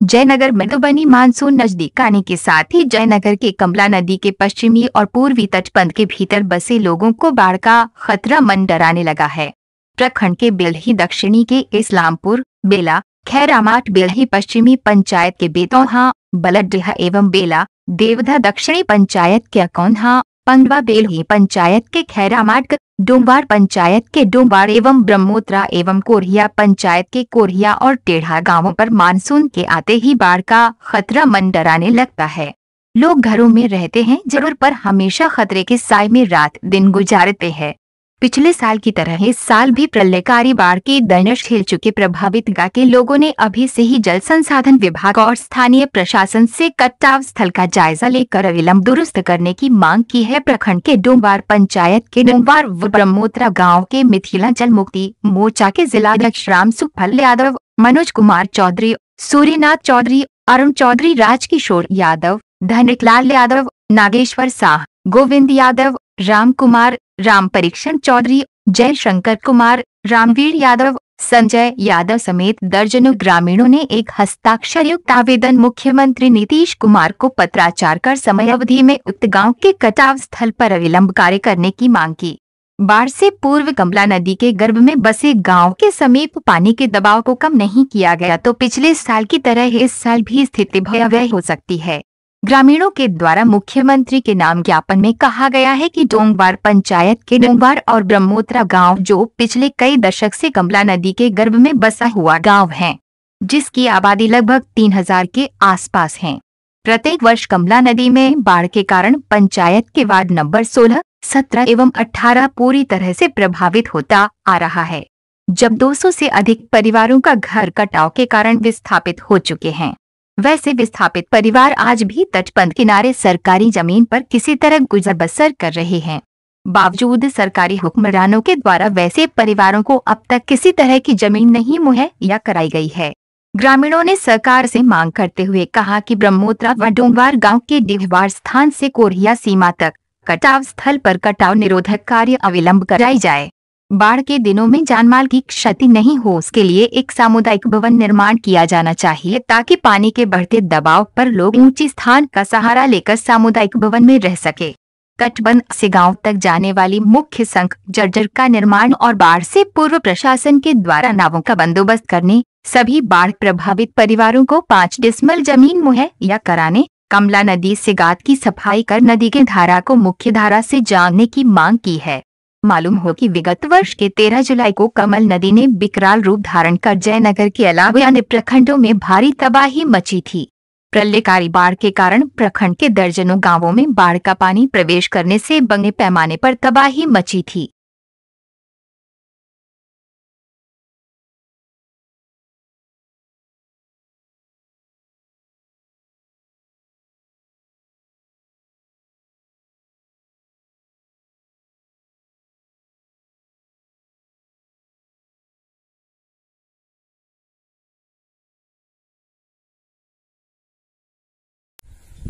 जयनगर में तो बनी मानसून नजदीक आने के साथ ही जयनगर के कमला नदी के पश्चिमी और पूर्वी तटबंध के भीतर बसे लोगों को बाढ़ का खतरा मंडराने लगा है। प्रखंड के बेल्ही दक्षिणी के इस्लामपुर, बेला, खैरामाट, बेल्ही पश्चिमी पंचायत के बेतौहा, बलडीहा एवं बेला, देवधा दक्षिणी पंचायत के अकौन्हा, पंगवा, बेल्ही पंचायत के खैरामाट, डोंबाड़ पंचायत के डोंबाड़ एवं ब्रह्मोत्रा एवं कोरिया पंचायत के कोरिया और टेढ़ा गांवों पर मानसून के आते ही बाढ़ का खतरा मंडराने लगता है। लोग घरों में रहते हैं, जरूर पर हमेशा खतरे के साए में रात दिन गुजारते हैं। पिछले साल की तरह इस साल भी प्रलयकारी बाढ़ की दंश झेल चुके प्रभावित गांव के लोगों ने अभी से ही जल संसाधन विभाग और स्थानीय प्रशासन से कटाव स्थल का जायजा लेकर अविलंब दुरुस्त करने की मांग की है। प्रखंड के डोंबाड़ पंचायत के डोंबाड़ व ब्रह्मोत्रा गांव के मिथिला जल मुक्ति मोर्चा के जिलाध्यक्ष राम सुफल यादव, मनोज कुमार चौधरी, सूर्यनाथ चौधरी, अरुण चौधरी, राजकिशोर यादव, धनिकलाल यादव, नागेश्वर साह, गोविंद यादव, राम कुमार, राम परीक्षण चौधरी, जय शंकर कुमार, रामवीर यादव, संजय यादव समेत दर्जनों ग्रामीणों ने एक हस्ताक्षर युक्त आवेदन मुख्यमंत्री नीतीश कुमार को पत्राचार कर समय अवधि में उक्त गांव के कटाव स्थल पर अविलंब कार्य करने की मांग की। बाढ़ से पूर्व कमला नदी के गर्भ में बसे गांव के समीप पानी के दबाव को कम नहीं किया गया तो पिछले साल की तरह इस साल भी स्थिति भयावह हो सकती है। ग्रामीणों के द्वारा मुख्यमंत्री के नाम ज्ञापन में कहा गया है कि डोंबाड़ पंचायत के डोंबाड़ और ब्रह्मोत्रा गांव जो पिछले कई दशक से कमला नदी के गर्भ में बसा हुआ गांव है, जिसकी आबादी लगभग 3000 के आसपास है। प्रत्येक वर्ष कमला नदी में बाढ़ के कारण पंचायत के वार्ड नंबर 16, 17 एवं 18 पूरी तरह से प्रभावित होता आ रहा है, जब 200 से अधिक परिवारों का घर कटाव के कारण विस्थापित हो चुके हैं। वैसे विस्थापित परिवार आज भी तटबंध किनारे सरकारी जमीन पर किसी तरह गुजर बसर कर रहे हैं। बावजूद सरकारी हुक्मरानों के द्वारा वैसे परिवारों को अब तक किसी तरह की जमीन नहीं मुहैया कराई गई है। ग्रामीणों ने सरकार से मांग करते हुए कहा कि ब्रह्मोत्रा व डोंबाड़ गांव के डिहवाड़ स्थान से कोरिया सीमा तक कटाव स्थल पर कटाव निरोधक कार्य अविलंब कराई जाए। बाढ़ के दिनों में जानमाल की क्षति नहीं हो, उसके लिए एक सामुदायिक भवन निर्माण किया जाना चाहिए ताकि पानी के बढ़ते दबाव पर लोग ऊंची स्थान का सहारा लेकर सामुदायिक भवन में रह सके। तटबंध से गांव तक जाने वाली मुख्य सड़क जर्जर का निर्माण और बाढ़ से पूर्व प्रशासन के द्वारा नावों का बंदोबस्त करने, सभी बाढ़ प्रभावित परिवारों को 5 डिसमिल जमीन मुहैया कराने, कमला नदी से गाद की सफाई कर नदी की धारा को मुख्य धारा से जोड़ने की मांग की है। मालूम हो कि विगत वर्ष के 13 जुलाई को कमल नदी ने विकराल रूप धारण कर जयनगर के अलावा अन्य प्रखंडों में भारी तबाही मची थी। प्रलयकारी बाढ़ के कारण प्रखंड के दर्जनों गांवों में बाढ़ का पानी प्रवेश करने से बड़े पैमाने पर तबाही मची थी।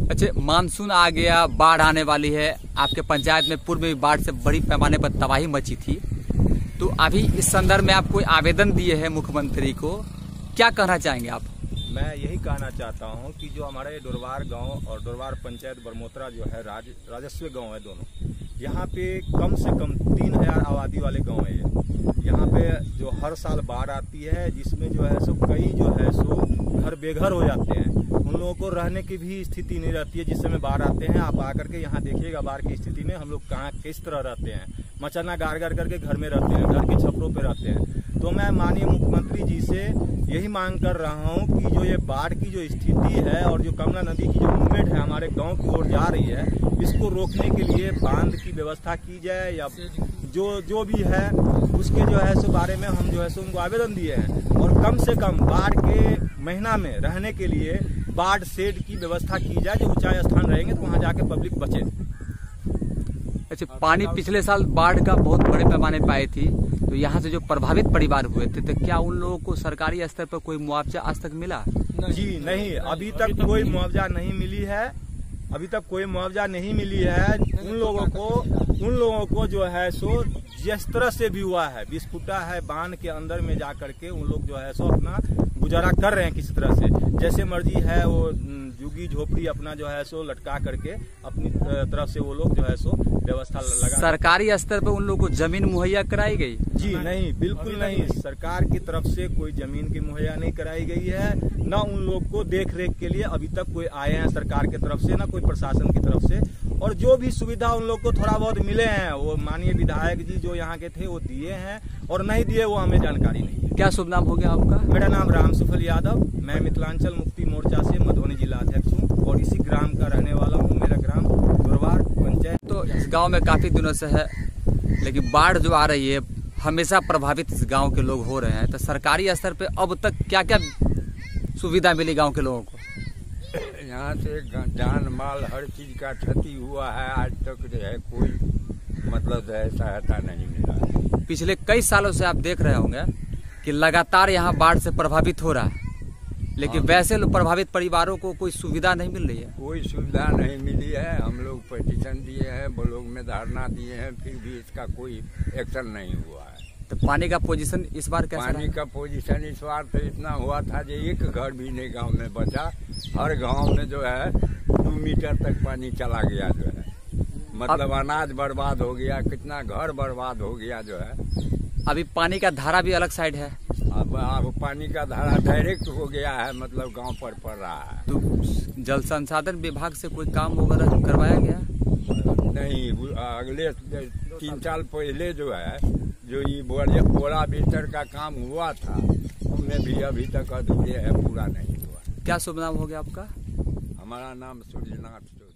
अच्छा, मानसून आ गया, बाढ़ आने वाली है। आपके पंचायत में पूर्व में बाढ़ से बड़ी पैमाने पर तबाही मची थी, तो अभी इस संदर्भ में आप कोई आवेदन दिए हैं मुख्यमंत्री को, क्या कहना चाहेंगे आप? मैं यही कहना चाहता हूं कि जो हमारे डोरवार गांव और डोरवार पंचायत ब्रह्मोत्रा जो है राजस्व गांव है, दोनों यहाँ पे कम से कम 3000 आबादी वाले गांव है। यहाँ पे जो हर साल बाढ़ आती है, जिसमें जो है सो कई जो है सो घर बेघर हो जाते हैं। उन लोगों को रहने की भी स्थिति नहीं रहती है। जिस समय बाढ़ आते हैं, आप आकर के यहाँ देखिएगा बाढ़ की स्थिति में हम लोग कहाँ किस तरह रहते हैं, मचाना गाड़ गाड़ करके घर में रहते हैं, घर के छपरों पे रहते हैं। तो मैं माननीय मुख्यमंत्री जी से यही मांग कर रहा हूँ कि जो ये बाढ़ की जो स्थिति है और जो कमला नदी की जो मूवमेंट है हमारे गाँव की ओर जा रही है, इसको रोकने के लिए बांध की व्यवस्था की जाए या जो भी है उसके जो है सो बारे में हम जो है सो उनको आवेदन दिए हैं। और कम से कम बाढ़ के महीना में रहने के लिए बाढ़ शेड की व्यवस्था की जाए, जो ऊंचाई स्थान रहेंगे तो वहाँ जाके पब्लिक बचे। अच्छा, पानी पिछले साल बाढ़ का बहुत बड़े पैमाने पर आई थी, तो यहाँ से जो प्रभावित परिवार हुए थे, तो क्या उन लोगों को सरकारी स्तर पर कोई मुआवजा आज तक मिला? जी नहीं, अभी तक कोई मुआवजा नहीं मिली है। अभी तक कोई मुआवजा नहीं मिली है। उन लोगों को जो है सो जिस तरह से भी हुआ है 20 फुटा है, बांध के अंदर में जा करके उन लोग जो है सो अपना गुजारा कर रहे हैं किसी तरह से, जैसे मर्जी है वो झुग्गी झोपड़ी अपना जो है सो लटका करके अपनी तरफ से वो लोग जो है सो व्यवस्था लगा। सरकारी स्तर पर उन लोगों को जमीन मुहैया कराई गई? जी नहीं, बिल्कुल नहीं, सरकार की तरफ से कोई जमीन की मुहैया नहीं कराई गई है, न उन लोग को देख रेख के लिए अभी तक कोई आए हैं सरकार की तरफ से, न कोई प्रशासन की तरफ से। और जो भी सुविधा उन लोग को थोड़ा बहुत मिले हैं वो माननीय विधायक जी जो यहाँ के थे वो दिए हैं, और नहीं दिए वो हमें जानकारी नहीं है। क्या शुभ नाम हो गया आपका? मेरा नाम राम सुफल यादव, मैं मिथिलांचल मुक्ति मोर्चा से मधुबनी जिला अध्यक्ष हूँ और इसी ग्राम का रहने वाला हूँ। मेरा ग्राम दुर्वार पंचायत। तो इस गांव में काफी दिनों से है, लेकिन बाढ़ जो आ रही है हमेशा प्रभावित इस गांव के लोग हो रहे हैं, तो सरकारी स्तर पे अब तक क्या क्या सुविधा मिली गांव के लोगों को? यहाँ से जान माल हर चीज का क्षति हुआ है, आज तक जो है कोई मतलब सहायता नहीं मिला। पिछले कई सालों से आप देख रहे होंगे कि लगातार यहाँ बाढ़ से प्रभावित हो रहा है, लेकिन वैसे प्रभावित परिवारों को कोई सुविधा नहीं मिल रही है। कोई सुविधा नहीं मिली है। हम लोग पिटीशन दिए हैं, ब्लॉक में धरना दिए हैं, फिर भी इसका कोई एक्शन नहीं हुआ है। तो पानी का पोजीशन इस बार कैसा? पानी का पोजीशन इस बार तो इतना हुआ था जो एक घर भी नहीं गांव में बचा। हर गांव में जो है 2 मीटर तक पानी चला गया, जो है मतलब अनाज बर्बाद हो गया, कितना घर बर्बाद हो गया जो है। अभी पानी का धारा भी अलग साइड है, अब पानी का धारा डायरेक्ट हो गया है, मतलब गांव पर पड़ रहा है। तो जल संसाधन विभाग से कोई काम वगैरह करवाया गया? नहीं, अगले 3 साल पहले जो है जो ये बोरा बिस्तर का काम हुआ था उसमें भी अभी तक अधूरे है, पूरा नहीं हुआ। क्या शुभ नाम हो गया आपका? हमारा नाम सूर्यनाथ।